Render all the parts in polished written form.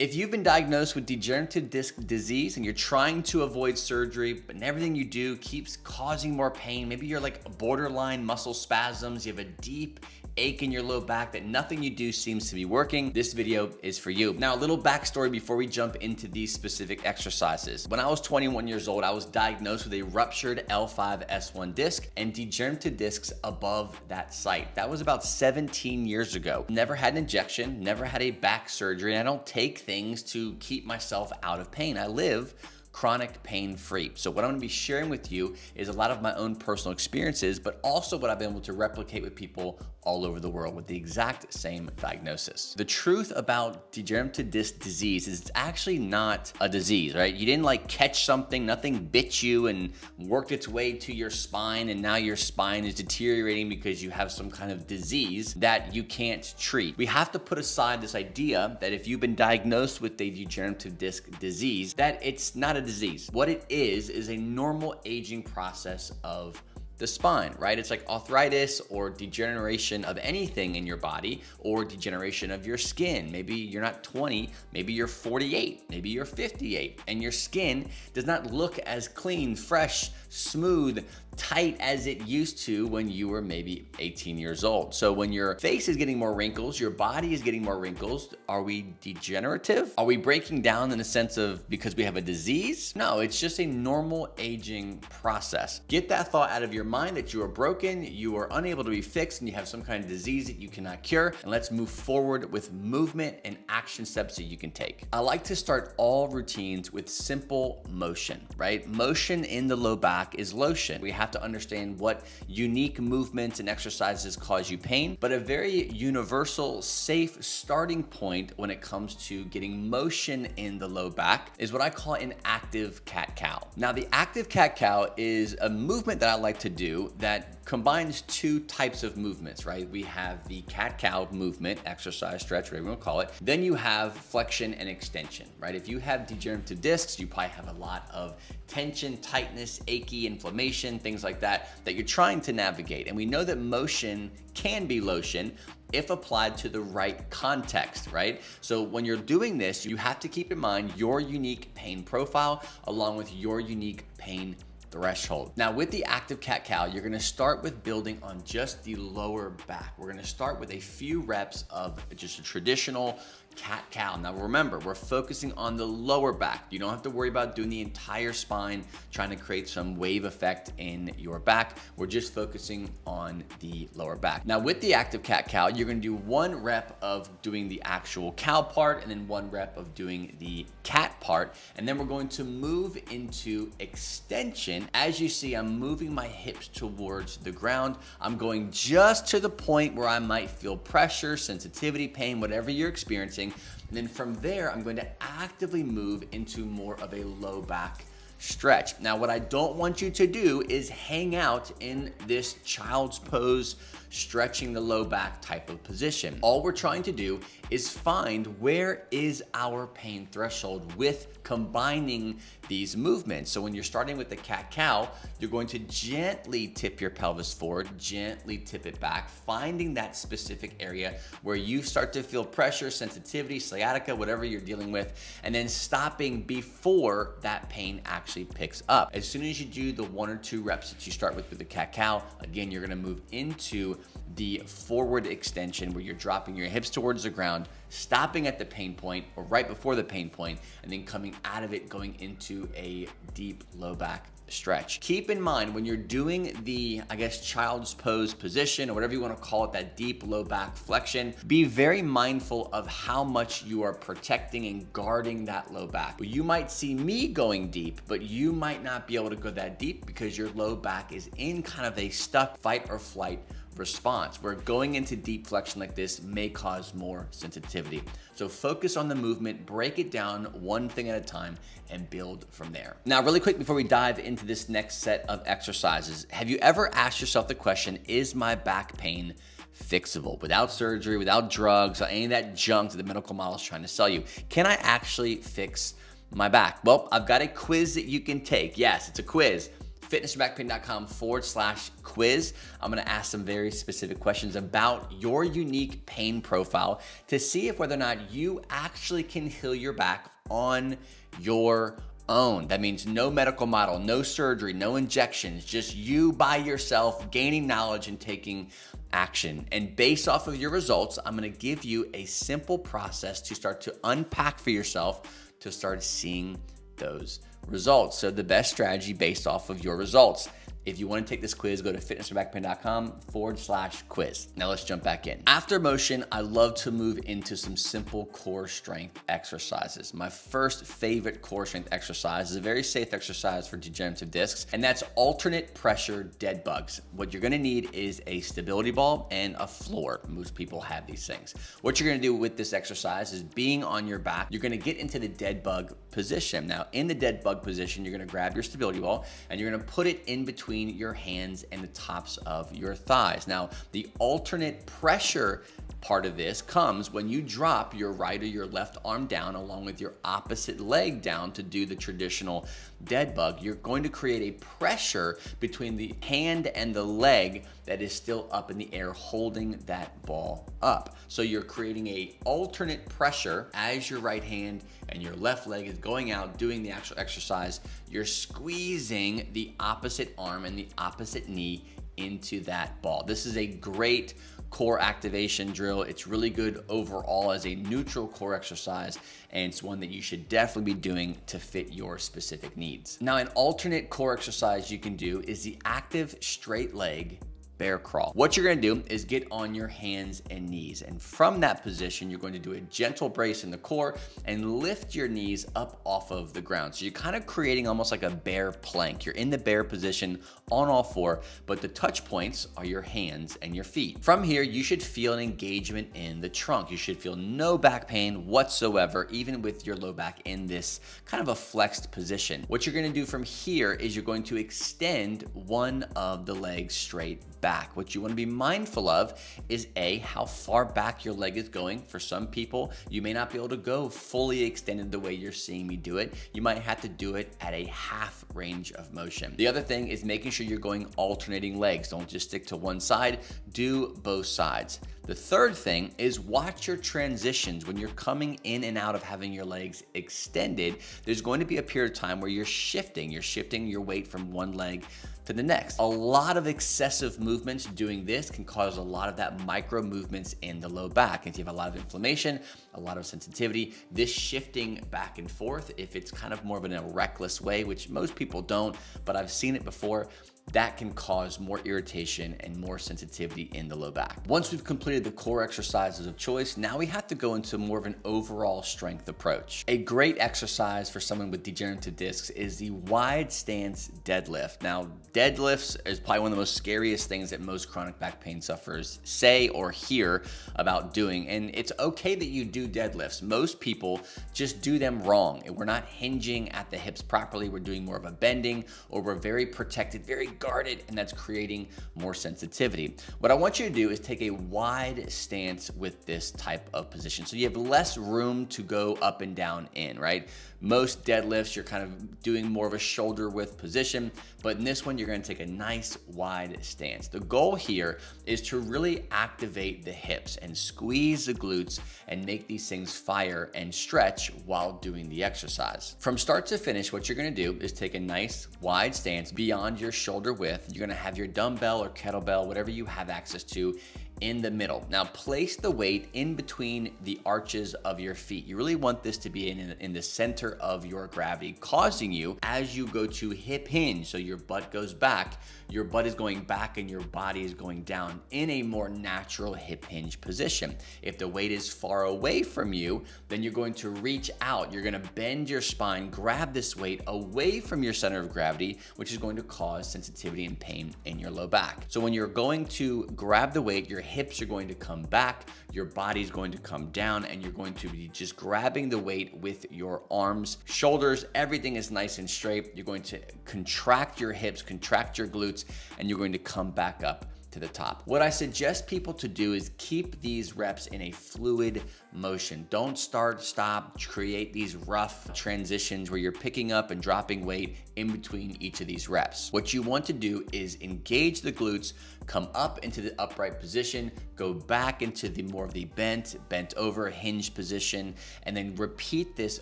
If you've been diagnosed with degenerative disc disease and you're trying to avoid surgery, but everything you do keeps causing more pain, maybe you're like borderline muscle spasms, you have a deep ache in your low back that nothing you do seems to be working, this video is for you. Now, a little backstory before we jump into these specific exercises. When I was 21 years old, I was diagnosed with a ruptured L5-S1 disc and degenerative discs above that site. That was about 17 years ago. Never had an injection, never had a back surgery, and I don't take things to keep myself out of pain. I live chronic pain free. So what I'm gonna be sharing with you is a lot of my own personal experiences, but also what I've been able to replicate with people all over the world with the exact same diagnosis. The truth about degenerative disc disease is it's actually not a disease, right? You didn't like catch something, nothing bit you and worked its way to your spine, and now your spine is deteriorating because you have some kind of disease that you can't treat. We have to put aside this idea that if you've been diagnosed with a degenerative disc disease, that it's not a disease. What it is a normal aging process of the spine, right? It's like arthritis or degeneration of anything in your body, or degeneration of your skin. Maybe you're not 20, maybe you're 48, maybe you're 58, and your skin does not look as clean, fresh, smooth, tight as it used to when you were maybe 18 years old. So when your face is getting more wrinkles, your body is getting more wrinkles, are we degenerative? Are we breaking down in the sense of because we have a disease? No, it's just a normal aging process. Get that thought out of your mind that you are broken, you are unable to be fixed, and you have some kind of disease that you cannot cure. And let's move forward with movement and action steps that you can take. I like to start all routines with simple motion, right? Motion in the low back is lotion. We have to understand what unique movements and exercises cause you pain, but a very universal, safe starting point when it comes to getting motion in the low back is what I call an active cat-cow. Now, the active cat-cow is a movement that I like to do that combines two types of movements, right? We have the cat-cow movement, exercise, stretch, whatever you want to call it. Then you have flexion and extension, right? If you have degenerative discs, you probably have a lot of tension, tightness, achy, inflammation, things like that you're trying to navigate. And we know that motion can be lotion if applied to the right context, right? So when you're doing this, you have to keep in mind your unique pain profile along with your unique pain threshold. Now, with the active cat-cow, you're gonna start with building on just the lower back. We're gonna start with a few reps of just a traditional cat-cow. Now remember, we're focusing on the lower back. You don't have to worry about doing the entire spine, trying to create some wave effect in your back. We're just focusing on the lower back. Now with the active cat-cow, you're gonna do one rep of doing the actual cow part and then one rep of doing the cat part. And then we're going to move into extension. As you see, I'm moving my hips towards the ground. I'm going just to the point where I might feel pressure, sensitivity, pain, whatever you're experiencing. And then from there, I'm going to actively move into more of a low back stretch. Now, what I don't want you to do is hang out in this child's pose, stretching the low back type of position. All we're trying to do is find where is our pain threshold with combining these movements. So when you're starting with the cat-cow, you're going to gently tip your pelvis forward, gently tip it back, finding that specific area where you start to feel pressure, sensitivity, sciatica, whatever you're dealing with, and then stopping before that pain actually picks up. As soon as you do the 1 or 2 reps that you start with the cat-cow, again, you're gonna move into the forward extension where you're dropping your hips towards the ground, stopping at the pain point or right before the pain point, and then coming out of it, going into a deep low back stretch. Keep in mind when you're doing the, I guess, child's pose position or whatever you want to call it, that deep low back flexion, be very mindful of how much you are protecting and guarding that low back. You might see me going deep, but you might not be able to go that deep because your low back is in kind of a stuck fight or flight response, where going into deep flexion like this may cause more sensitivity. So focus on the movement, break it down one thing at a time, and build from there. Now, really quick before we dive into this next set of exercises, have you ever asked yourself the question, is my back pain fixable? Without surgery, without drugs, any of that junk that the medical model is trying to sell you, can I actually fix my back? Well, I've got a quiz that you can take. Yes, it's a quiz. fitnessforbackpain.com/quiz. I'm gonna ask some very specific questions about your unique pain profile to see if whether or not you actually can heal your back on your own. That means no medical model, no surgery, no injections, just you by yourself gaining knowledge and taking action. And based off of your results, I'm gonna give you a simple process to start to unpack for yourself to start seeing those results. So the best strategy based off of your results. If you want to take this quiz, go to fitnessforbackpain.com/quiz. Now let's jump back in. After motion, I love to move into some simple core strength exercises. My first favorite core strength exercise is a very safe exercise for degenerative discs, and that's alternate pressure dead bugs. What you're gonna need is a stability ball and a floor. Most people have these things. What you're gonna do with this exercise is being on your back, you're gonna get into the dead bug position. Now, in the dead bug position, you're gonna grab your stability ball and you're gonna put it in between your hands and the tops of your thighs. Now, the alternate pressure part of this comes when you drop your right or your left arm down along with your opposite leg down to do the traditional dead bug. You're going to create a pressure between the hand and the leg that is still up in the air holding that ball up. So you're creating a alternate pressure as your right hand and your left leg is going out doing the actual exercise. You're squeezing the opposite arm and the opposite knee into that ball. This is a great core activation drill. It's really good overall as a neutral core exercise, and it's one that you should definitely be doing to fit your specific needs. Now, an alternate core exercise you can do is the active straight leg bear crawl. What you're gonna do is get on your hands and knees. And from that position, you're going to do a gentle brace in the core and lift your knees up off of the ground. So you're kind of creating almost like a bear plank. You're in the bear position on all four, but the touch points are your hands and your feet. From here, you should feel an engagement in the trunk. You should feel no back pain whatsoever, even with your low back in this kind of a flexed position. What you're gonna do from here is you're going to extend one of the legs straight back. What you want to be mindful of is how far back your leg is going. For some people, you may not be able to go fully extended the way you're seeing me do it. You might have to do it at a half range of motion. The other thing is making sure you're going alternating legs. Don't just stick to one side, do both sides. The third thing is watch your transitions. When you're coming in and out of having your legs extended, there's going to be a period of time where you're shifting your weight from one leg to the next. A lot of excessive movements doing this can cause a lot of that micro movements in the low back. And if you have a lot of inflammation, a lot of sensitivity, this shifting back and forth, if it's kind of more of in a reckless way, which most people don't, but I've seen it before, that can cause more irritation and more sensitivity in the low back. Once we've completed the core exercises of choice, now we have to go into more of an overall strength approach. A great exercise for someone with degenerative discs is the wide stance deadlift. Now, deadlifts is probably one of the most scariest things that most chronic back pain sufferers say or hear about doing. And it's okay that you do deadlifts. Most people just do them wrong. We're not hinging at the hips properly. We're doing more of a bending, or we're very protected, very guarded, and that's creating more sensitivity. What I want you to do is take a wide stance with this type of position. So you have less room to go up and down in, right? Most deadlifts, you're kind of doing more of a shoulder width position, but in this one, you're gonna take a nice wide stance. The goal here is to really activate the hips and squeeze the glutes and make these things fire and stretch while doing the exercise. From start to finish, what you're gonna do is take a nice wide stance beyond your shoulder width. You're gonna have your dumbbell or kettlebell, whatever you have access to, in the middle. Now place the weight in between the arches of your feet. You really want this to be in the center of your gravity, causing you, as you go to hip hinge, so your butt goes back, your butt is going back and your body is going down in a more natural hip hinge position. If the weight is far away from you, then you're going to reach out. You're gonna bend your spine, grab this weight away from your center of gravity, which is going to cause sensitivity and pain in your low back. So when you're going to grab the weight, your hips are going to come back, your body's going to come down, and you're going to be just grabbing the weight with your arms, shoulders, everything is nice and straight. You're going to contract your hips, contract your glutes, and you're going to come back up to the top. What I suggest people to do is keep these reps in a fluid motion. Don't start, stop, create these rough transitions where you're picking up and dropping weight in between each of these reps. What you want to do is engage the glutes, come up into the upright position, go back into the more of the bent over hinge position, and then repeat this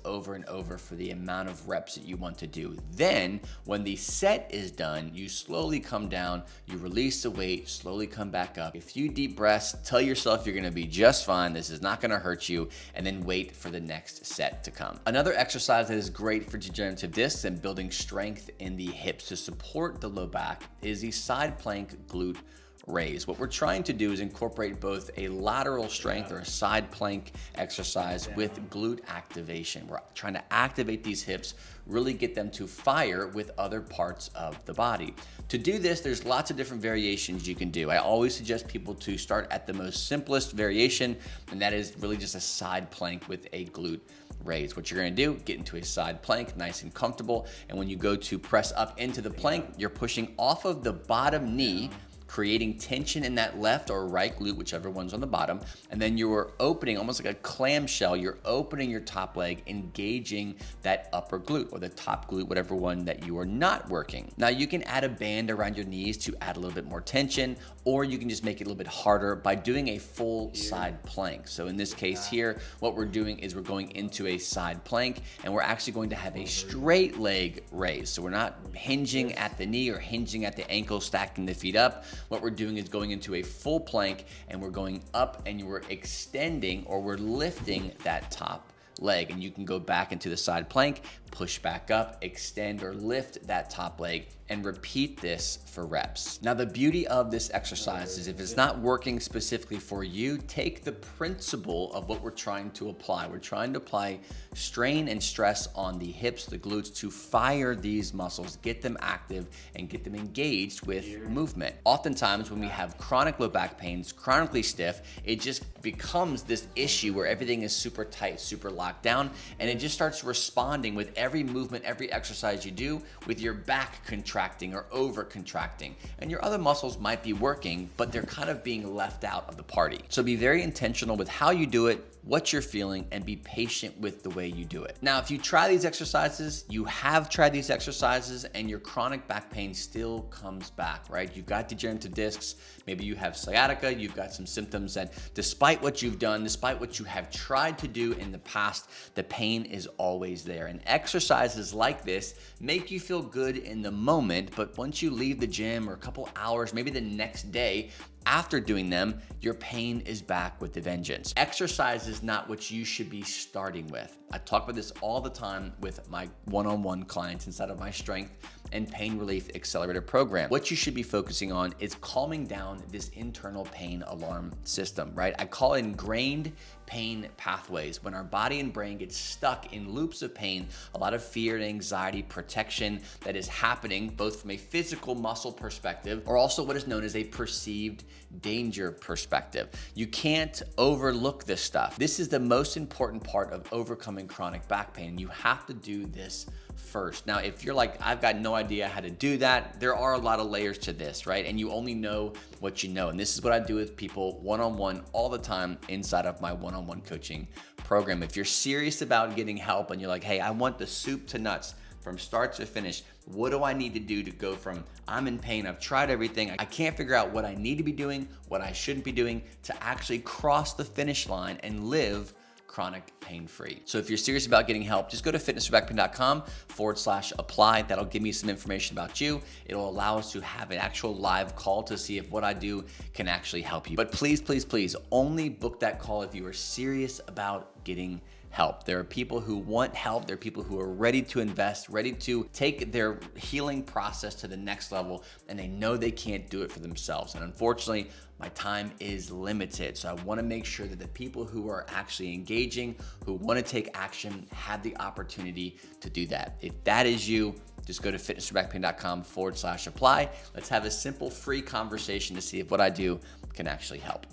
over and over for the amount of reps that you want to do. Then when the set is done, you slowly come down, you release the weight, slowly come back up. A few deep breaths, tell yourself you're gonna be just fine, this is not gonna hurt you, and then wait for the next set to come. Another exercise that is great for degenerative discs and building strength in the hips to support the low back is the side plank glute raise. What we're trying to do is incorporate both a lateral strength or a side plank exercise with glute activation. We're trying to activate these hips, really get them to fire with other parts of the body. To do this, there's lots of different variations you can do. I always suggest people to start at the most simplest variation, and that is really just a side plank with a glute raise. What you're gonna do, get into a side plank, nice and comfortable, and when you go to press up into the plank, you're pushing off of the bottom knee, creating tension in that left or right glute, whichever one's on the bottom, and then you're opening almost like a clamshell. You're opening your top leg, engaging that upper glute or the top glute, whatever one that you are not working. Now you can add a band around your knees to add a little bit more tension, or you can just make it a little bit harder by doing a full side plank. So in this case here, what we're doing is we're going into a side plank, and we're actually going to have a straight leg raise. So we're not hinging at the knee or hinging at the ankle, stacking the feet up. What we're doing is going into a full plank, and we're going up and we're extending or we're lifting that top leg, and you can go back into the side plank, push back up, extend or lift that top leg, and repeat this for reps. Now, the beauty of this exercise is if it's not working specifically for you, take the principle of what we're trying to apply. We're trying to apply strain and stress on the hips, the glutes, to fire these muscles, get them active, and get them engaged with movement. Oftentimes, when we have chronic low back pains, chronically stiff, it just becomes this issue where everything is super tight, super locked down, and it just starts responding with every movement, every exercise you do, with your back contracting or over contracting, and your other muscles might be working, but they're kind of being left out of the party. So be very intentional with how you do it, what you're feeling, and be patient with the way you do it. Now, if you try these exercises, you have tried these exercises, and your chronic back pain still comes back, right? You've got degenerative discs, maybe you have sciatica, you've got some symptoms that despite what you've done, despite what you have tried to do in the past, the pain is always there. And exercises like this make you feel good in the moment, but once you leave the gym or a couple hours, maybe the next day, after doing them, your pain is back with a vengeance. Exercise is not what you should be starting with. I talk about this all the time with my one-on-one clients inside of my Strength and Pain Relief Accelerator program. What you should be focusing on is calming down this internal pain alarm system, right? I call it ingrained pain pathways. When our body and brain get stuck in loops of pain, a lot of fear and anxiety, protection that is happening both from a physical muscle perspective or also what is known as a perceived danger perspective. You can't overlook this stuff. This is the most important part of overcoming chronic back pain. You have to do this first. Now, if you're like, I've got no idea how to do that, there are a lot of layers to this, right? And you only know what you know. And this is what I do with people one-on-one all the time inside of my one-on-one coaching program. If you're serious about getting help and you're like, hey, I want the soup to nuts from start to finish, what do I need to do to go from I'm in pain, I've tried everything, I can't figure out what I need to be doing, what I shouldn't be doing, to actually cross the finish line and live chronic pain-free. So if you're serious about getting help, just go to fitnessforbackpain.com/apply. That'll give me some information about you. It'll allow us to have an actual live call to see if what I do can actually help you. But please, please, please only book that call if you are serious about getting help. There are people who want help. There are people who are ready to invest, ready to take their healing process to the next level, and they know they can't do it for themselves. And unfortunately, my time is limited. So I want to make sure that the people who are actually engaging, who want to take action, have the opportunity to do that. If that is you, just go to fitnessforbackpain.com/apply. Let's have a simple free conversation to see if what I do can actually help.